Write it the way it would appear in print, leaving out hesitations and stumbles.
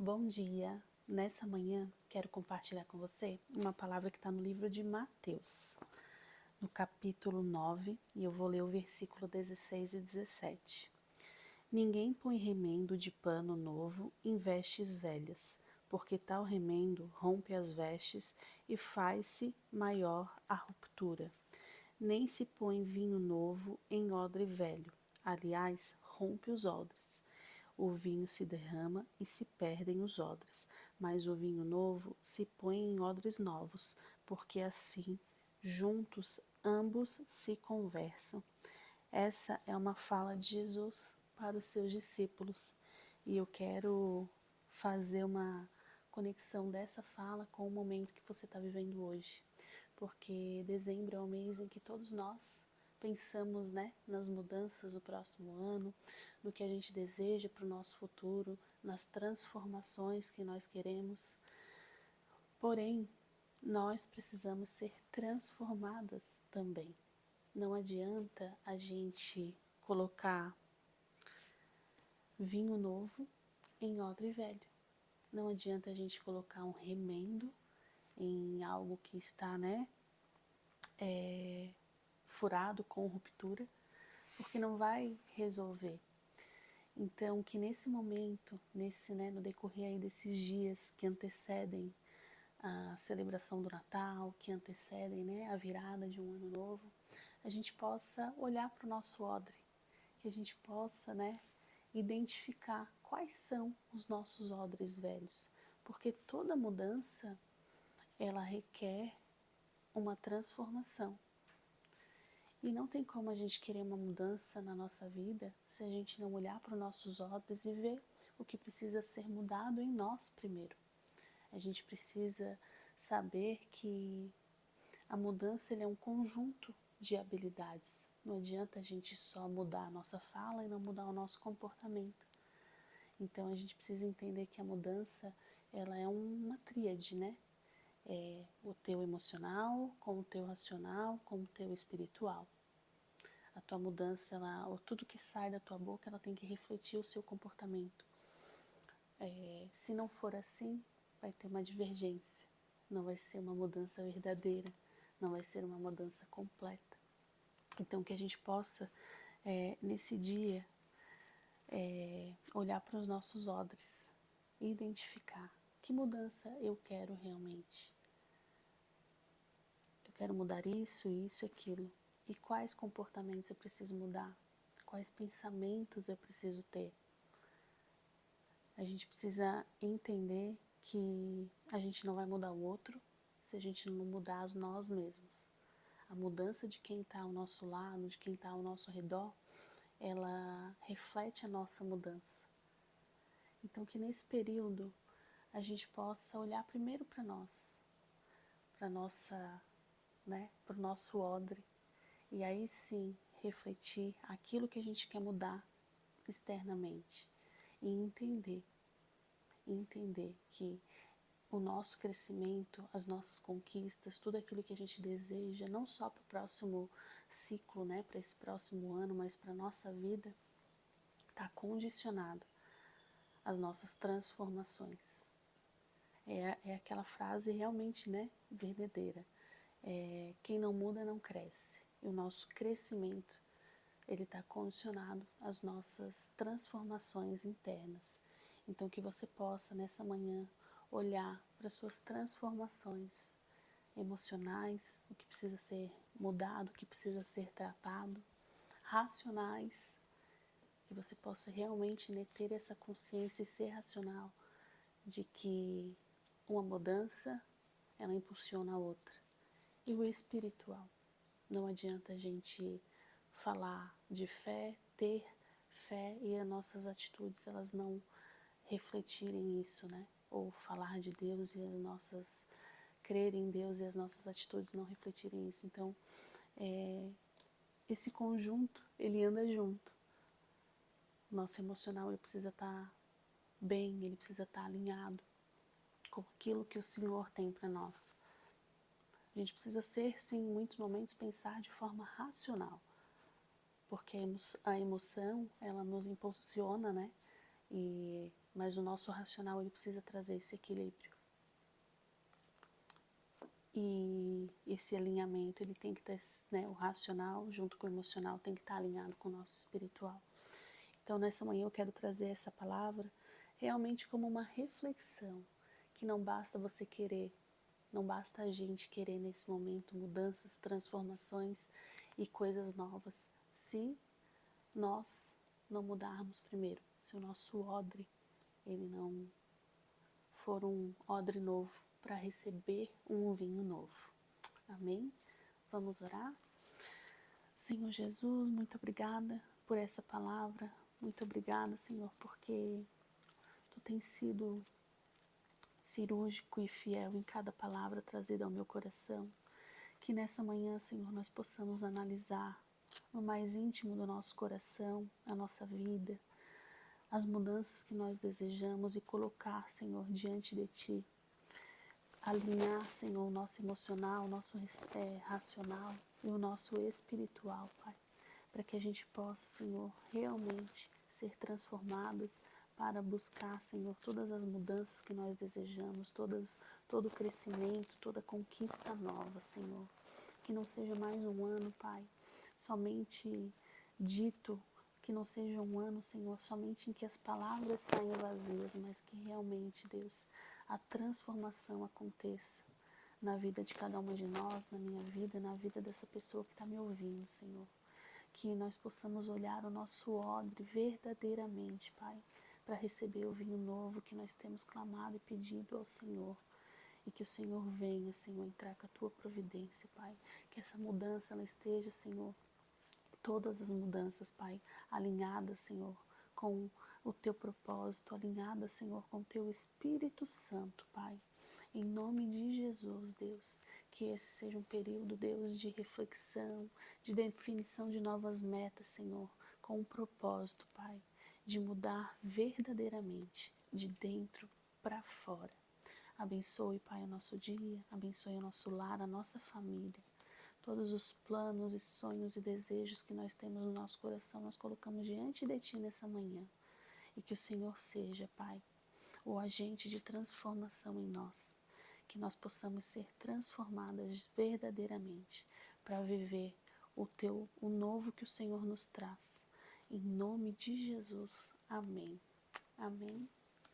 Bom dia! Nessa manhã quero compartilhar com você uma palavra que está no livro de Mateus, no capítulo 9, e eu vou ler o versículo 16 e 17. Ninguém põe remendo de pano novo em vestes velhas, porque tal remendo rompe as vestes e faz-se maior a ruptura. Nem se põe vinho novo em odre velho, aliás, rompe os odres. O vinho se derrama e se perdem os odres, mas o vinho novo se põe em odres novos, porque assim, juntos, ambos se conversam. Essa é uma fala de Jesus para os seus discípulos, e eu quero fazer uma conexão dessa fala com o momento que você está vivendo hoje, porque dezembro é o mês em que todos nós pensamos, nas mudanças do próximo ano, no que a gente deseja para o nosso futuro, nas transformações que nós queremos. Porém, nós precisamos ser transformadas também. Não adianta a gente colocar vinho novo em odre velho. Não adianta a gente colocar um remendo em algo que está, furado, com ruptura, porque não vai resolver. Então, que nesse momento, no decorrer aí desses dias que antecedem a celebração do Natal, que antecedem, a virada de um ano novo, a gente possa olhar para o nosso odre, que a gente possa, identificar quais são os nossos odres velhos, porque toda mudança, ela requer uma transformação. E não tem como a gente querer uma mudança na nossa vida se a gente não olhar para os nossos odres e ver o que precisa ser mudado em nós primeiro. A gente precisa saber que a mudança é um conjunto de habilidades. Não adianta a gente só mudar a nossa fala e não mudar o nosso comportamento. Então a gente precisa entender que a mudança, ela é uma tríade, É o teu emocional, com o teu racional, com o teu espiritual. A tua mudança, ou tudo que sai da tua boca, ela tem que refletir o seu comportamento. Se não for assim, vai ter uma divergência. Não vai ser uma mudança verdadeira, não vai ser uma mudança completa. Então que a gente possa, nesse dia, olhar para os nossos odres e identificar que mudança eu quero realmente. Eu quero mudar isso, isso e aquilo. E quais comportamentos eu preciso mudar? Quais pensamentos eu preciso ter? A gente precisa entender que a gente não vai mudar o outro se a gente não mudar nós mesmos. A mudança de quem está ao nosso lado, de quem está ao nosso redor, ela reflete a nossa mudança. Então que nesse período a gente possa olhar primeiro para nós, para o nosso odre, e aí sim refletir aquilo que a gente quer mudar externamente e entender que o nosso crescimento, as nossas conquistas, tudo aquilo que a gente deseja, não só para o próximo ciclo, para esse próximo ano, mas para a nossa vida, está condicionado às nossas transformações. É aquela frase realmente, verdadeira. Quem não muda não cresce. E o nosso crescimento, ele está condicionado às nossas transformações internas. Então que você possa, nessa manhã, olhar para as suas transformações emocionais, o que precisa ser mudado, o que precisa ser tratado, racionais, que você possa realmente ter essa consciência e ser racional de que uma mudança, ela impulsiona a outra. E o espiritual, não adianta a gente falar de fé, ter fé e as nossas atitudes, elas não refletirem isso, Ou falar de Deus e as nossas crer em Deus e as nossas atitudes não refletirem isso. Então, esse conjunto, ele anda junto. O nosso emocional, ele precisa estar bem, ele precisa estar alinhado com aquilo que o Senhor tem para nós. A gente precisa ser, sim, em muitos momentos, pensar de forma racional, porque a emoção, ela nos impulsiona, E mas o nosso racional ele precisa trazer esse equilíbrio. E esse alinhamento ele tem que ter, né, o racional junto com o emocional tem que estar alinhado com o nosso espiritual. Então nessa manhã eu quero trazer essa palavra realmente como uma reflexão, que não basta você querer, não basta a gente querer nesse momento mudanças, transformações e coisas novas, se nós não mudarmos primeiro, se o nosso odre ele não for um odre novo para receber um vinho novo. Amém? Vamos orar? Senhor Jesus, muito obrigada por essa palavra, muito obrigada, Senhor, porque Tu tens sido cirúrgico e fiel em cada palavra trazida ao meu coração. Que nessa manhã, Senhor, nós possamos analisar no mais íntimo do nosso coração, a nossa vida, as mudanças que nós desejamos e colocar, Senhor, diante de Ti. Alinhar, Senhor, o nosso emocional, o nosso racional e o nosso espiritual, Pai. Para que a gente possa, Senhor, realmente ser transformadas para buscar, Senhor, todas as mudanças que nós desejamos, todo o crescimento, toda conquista nova, Senhor. Que não seja mais um ano, Pai, somente dito, que não seja um ano, Senhor, somente em que as palavras saiam vazias, mas que realmente, Deus, a transformação aconteça na vida de cada uma de nós, na minha vida, na vida dessa pessoa que está me ouvindo, Senhor. Que nós possamos olhar o nosso odre verdadeiramente, Pai, para receber o vinho novo que nós temos clamado e pedido ao Senhor. E que o Senhor venha, Senhor, entrar com a Tua providência, Pai. Que essa mudança, ela esteja, Senhor, todas as mudanças, Pai, alinhadas, Senhor, com o Teu propósito, alinhadas, Senhor, com o Teu Espírito Santo, Pai. Em nome de Jesus, Deus, que esse seja um período, Deus, de reflexão, de definição de novas metas, Senhor, com um propósito, Pai, de mudar verdadeiramente, de dentro para fora. Abençoe, Pai, o nosso dia, abençoe o nosso lar, a nossa família. Todos os planos e sonhos e desejos que nós temos no nosso coração, nós colocamos diante de Ti nessa manhã. E que o Senhor seja, Pai, o agente de transformação em nós. Que nós possamos ser transformadas verdadeiramente para viver o novo que o Senhor nos traz. Em nome de Jesus. Amém. Amém